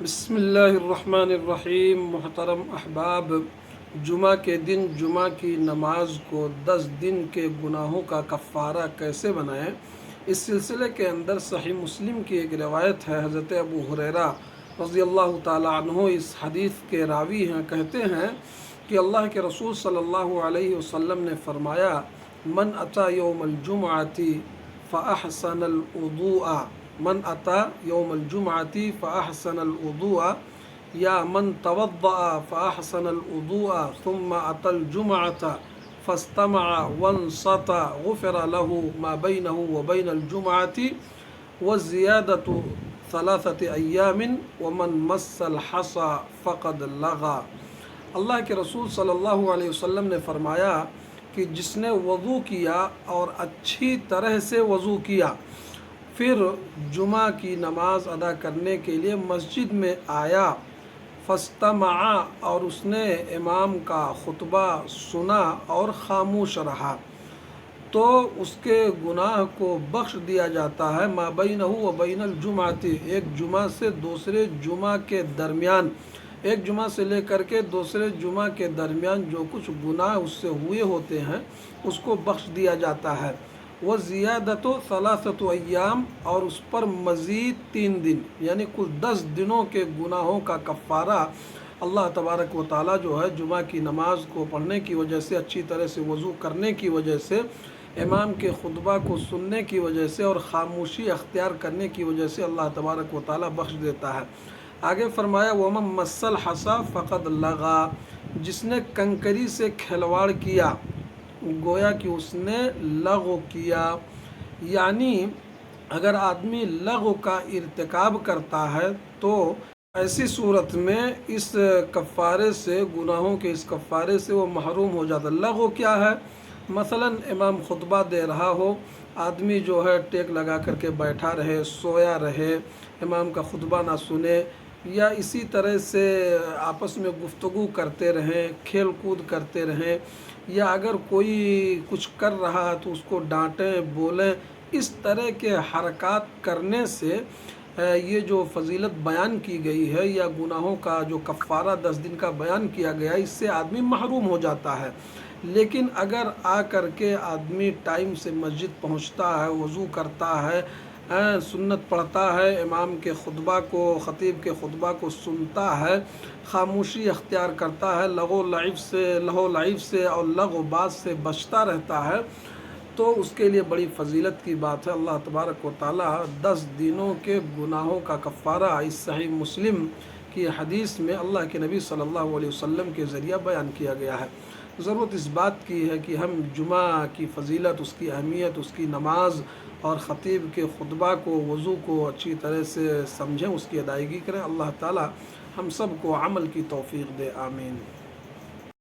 بسم اللہ الرحمن الرحیم۔ محترم احباب، جمعہ کے دن جمعہ کی نماز کو 10 دن کے گناہوں کا کفارہ کیسے بنائیں، اس سلسلے کے اندر صحیح مسلم کی ایک روایت ہے۔ حضرت ابو ہریرہ رضی اللہ تعالی عنہ اس حدیث کے راوی ہیں، کہتے ہیں کہ اللہ کے رسول صلی اللہ علیہ وسلم نے فرمایا، من اتی یوم الجمعۃ فاحسن الوضوء، من اتا یوم الجمعۃ فاحسن الوضوء، یا من توضأ فاحسن الوضوء ثم اتی الجمعۃ فاستمع وانصت غفر له ما بینه وبین الجمعۃ والزیادۃ 3 ایام ومن مس الحصى فقد لغى۔ اللہ کے رسول صلی اللہ علیہ وسلم نے فرمایا کہ جس نے وضو کیا اور اچھی طرح سے وضو کیا، پھر جمعہ کی نماز ادا کرنے کے لیے مسجد میں آیا، فاستمع، اور اس نے امام کا خطبہ سنا اور خاموش رہا، تو اس کے گناہ کو بخش دیا جاتا ہے۔ ما بینہ و بین الجمعۃ، ایک جمعہ سے دوسرے جمعہ کے درمیان، ایک جمعہ سے لے کر کے دوسرے جمعہ کے درمیان جو کچھ گناہ اس سے ہوئے ہوتے ہیں اس کو بخش دیا جاتا ہے۔ وزیادۃ 3 ایام، اور اس پر مزید 3 دن، یعنی کل 10 دنوں کے گناہوں کا کفارہ اللہ تبارک و تعالیٰ جو ہے جمعہ کی نماز کو پڑھنے کی وجہ سے، اچھی طرح سے وضو کرنے کی وجہ سے، امام کے خطبہ کو سننے کی وجہ سے اور خاموشی اختیار کرنے کی وجہ سے اللہ تبارک و تعالیٰ بخش دیتا ہے۔ آگے فرمایا، وَمَن مَسَّ الْحَصَىٰ فَقَدْ لَغَىٰ، جس نے کنکری سے کھلواڑ کیا گویا کہ اس نے لغو کیا۔ یعنی اگر آدمی لغو کا ارتکاب کرتا ہے تو ایسی صورت میں اس کفارے سے، گناہوں کے اس کفارے سے وہ محروم ہو جاتا ہے۔ لغو کیا ہے؟ مثلا امام خطبہ دے رہا ہو، آدمی جو ہے ٹیک لگا کر کے بیٹھا رہے، سویا رہے، امام کا خطبہ نہ سنے، یا اسی طرح سے آپس میں گفتگو کرتے رہیں، کھیل کود کرتے رہیں، یا اگر کوئی کچھ کر رہا ہے تو اس کو ڈانٹیں، بولیں، اس طرح کے حرکات کرنے سے یہ جو فضیلت بیان کی گئی ہے یا گناہوں کا جو کفارہ 10 دن کا بیان کیا گیا ہے، اس سے آدمی محروم ہو جاتا ہے۔ لیکن اگر آ کر کے آدمی ٹائم سے مسجد پہنچتا ہے، وضو کرتا ہے، سنت پڑھتا ہے، امام کے خطبہ کو، خطیب کے خطبہ کو سنتا ہے، خاموشی اختیار کرتا ہے، لغو و لعب سے اور لغو بات سے بچتا رہتا ہے، تو اس کے لیے بڑی فضیلت کی بات ہے۔ اللہ تبارک و تعالیٰ 10 دنوں کے گناہوں کا کفارہ اس صحیح مسلم کی حدیث میں اللہ کے نبی صلی اللہ علیہ وسلم کے ذریعہ بیان کیا گیا ہے۔ ضرورت اس بات کی ہے کہ ہم جمعہ کی فضیلت، اس کی اہمیت، اس کی نماز اور خطیب کے خطبہ کو، وضو کو اچھی طرح سے سمجھیں، اس کی ادائیگی کریں۔ اللہ تعالیٰ ہم سب کو عمل کی توفیق دے، آمین۔